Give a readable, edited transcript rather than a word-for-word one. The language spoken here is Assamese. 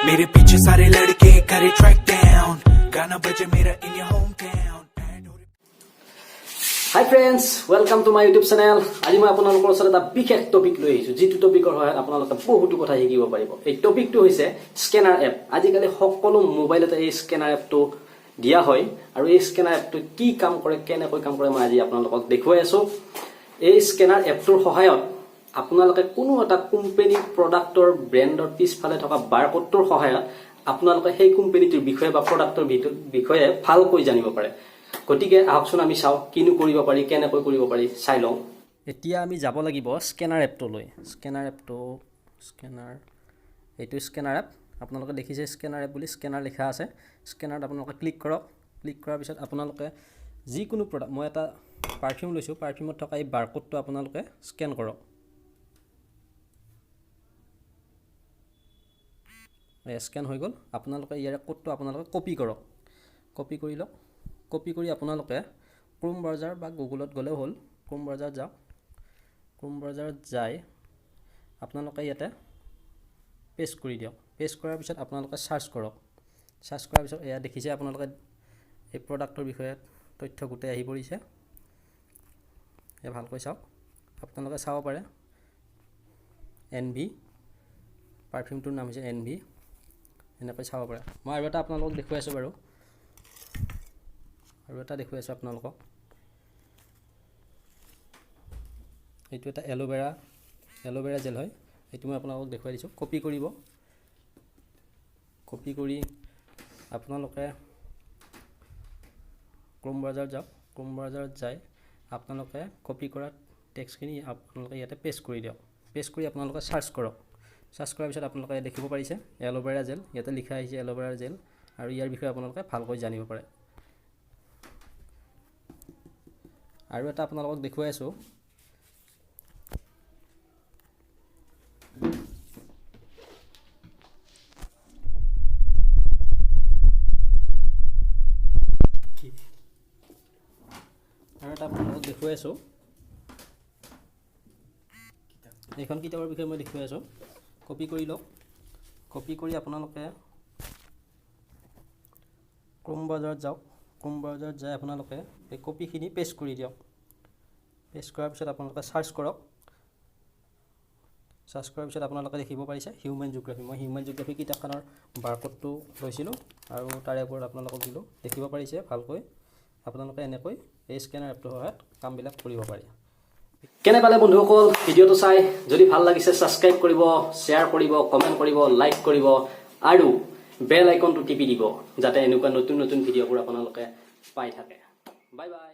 मेरे पीछे सारे लड़के करे ट्रैक डाउन गाना बजे मेरा in your home town Hi friends, welcome to my YouTube channel. আজি মই আপোনালোকৰ ওচৰত এটা বিশেষ টপিক লৈ আহিছো যেটো টপিকৰ সহায়ত আপোনালোকে বহুতো কথা শিকিব পাৰিব। এই টপিকটো হৈছে স্কেনাৰ এপ। আজিকালি সকলো মোবাইলতে এই স্কেনাৰ এপটো দিয়া হয় আৰু এই স্কেনাৰ এপটো কি কাম কৰে কেনেকৈ কাম কৰে মই আজি আপোনালোকক দেখুৱাই আছো। এই স্কেনাৰ এপটোৰ সহায়ত আপোনালোকে কোনো এটা কোম্পানীৰ প্ৰডাক্টৰ ব্ৰ্যান্ডৰ পিছফালে থকা বাৰকোডটোৰ সহায়ত আপোনালোকে সেই কোম্পানীটোৰ বিষয়ে বা প্ৰডাক্টৰ বিষয়ে ভালকৈ জানিব পাৰে। গতিকে আহকচোন আমি চাও কিনো কৰিব পাৰি কেনেকৈ কৰিব পাৰি চাই লওঁ। এতিয়া আমি যাব লাগিব স্কেনাৰ এপটোলৈ। এইটো স্কেনাৰ এপ আপোনালোকে দেখিছে স্কেনাৰ এপ বুলি স্কেনাৰ লিখা আছে। স্কেনাৰত আপোনালোকে ক্লিক কৰক। ক্লিক কৰাৰ পিছত আপোনালোকে যিকোনো প্ৰডাক্ট মই এটা পাৰফিউম লৈছো পাৰফিউমত থকা এই বাৰকোডটো আপোনালোকে স্কেন কৰক। স্কেন হৈ গ'ল। আপোনালোকে ইয়াৰ কোডটো আপোনালোকে কপি কৰক। কপি কৰি লওক। কপি কৰি আপোনালোকে ক্ৰোম ব্ৰাউজাৰ বা গুগলত গ'লেও হ'ল। ক্ৰোম ব্ৰাউজাৰ যাওক। ক্ৰোম ব্ৰাউজাৰত যাই আপোনালোকে ইয়াতে পেষ্ট কৰি দিয়ক। পেষ্ট কৰাৰ পিছত আপোনালোকে সাৰ্চ কৰক। সাৰ্চ কৰাৰ পিছত এয়া দেখিছে আপোনালোকে এই প্ৰডাক্টৰ বিষয়ে তথ্য গোটেই আহি পৰিছে। এ ভালকৈ চাওক। আপোনালোকে চাব পাৰে এনভি পাৰফিউমটোৰ নাম হৈছে এনভি। এনেকৈ চাব পাৰে। মই আৰু এটা আপোনালোকক দেখুৱাই আছো বাৰু। আৰু এটা দেখুৱাই আছো আপোনালোকক। এইটো এটা এলোভেৰা জেল হয়। এইটো মই আপোনালোকক দেখুৱাই দিছো। কপি কৰিব। কপি কৰি আপোনালোকে ক্ৰোম ব্ৰাউজাৰ যাওক। ক্ৰোম ব্ৰাউজাৰত যাই আপোনালোকে কপি কৰা টেক্সটখিনি আপোনালোকে ইয়াতে পেষ্ট কৰি দিয়ক। পেষ্ট কৰি আপোনালোকে সাৰ্চ কৰক। সাৰ্চ কৰাৰ পিছত আপোনালোকে দেখিব পাৰিছে এলোভেৰা জেল। ইয়াতে লিখা আহিছে এলোভেৰা জেল আৰু ইয়াৰ বিষয়ে আপোনালোকে ভালকৈ জানিব পাৰে। আৰু এটা আপোনালোকক দেখুৱাই আছো। এইখন কিতাপৰ বিষয়ে মই দেখুৱাই আছো। কপি কৰি লওক। কপি কৰি আপোনালোকে ক্ৰোম ব্ৰাউজাৰত যাওক। ক্ৰোম ব্ৰাউজাৰত যাই আপোনালোকে এই কপিখিনি পেষ্ট কৰি দিয়ক। পেষ্ট কৰাৰ পিছত আপোনালোকে সাৰ্চ কৰক। সাৰ্চ কৰাৰ পিছত আপোনালোকে দেখিব পাৰিছে হিউমেন জিঅ'গ্ৰাফি। মই হিউমেন জিঅ'গ্ৰাফি কিতাপখনৰ বাৰকোডটো লৈছিলোঁ আৰু তাৰে ওপৰত আপোনালোকক দিলোঁ। দেখিব পাৰিছে ভালকৈ। আপোনালোকে এনেকৈ এই স্কেনাৰ এপটোৰ সহায়ত কামবিলাক কৰিব পাৰি। কেনে পালে বন্ধুসকল ভিডিঅ'টো চাই? যদি ভাল লাগিছে সাবস্ক্ৰাইব কৰিব, শ্বেয়াৰ কৰিব, কমেণ্ট কৰিব, লাইক কৰিব আৰু বেল আইকনটো টিপি দিব যাতে এনেকুৱা নতুন নতুন ভিডিঅ'বোৰ আপোনালোকে পাই থাকে। Bye bye.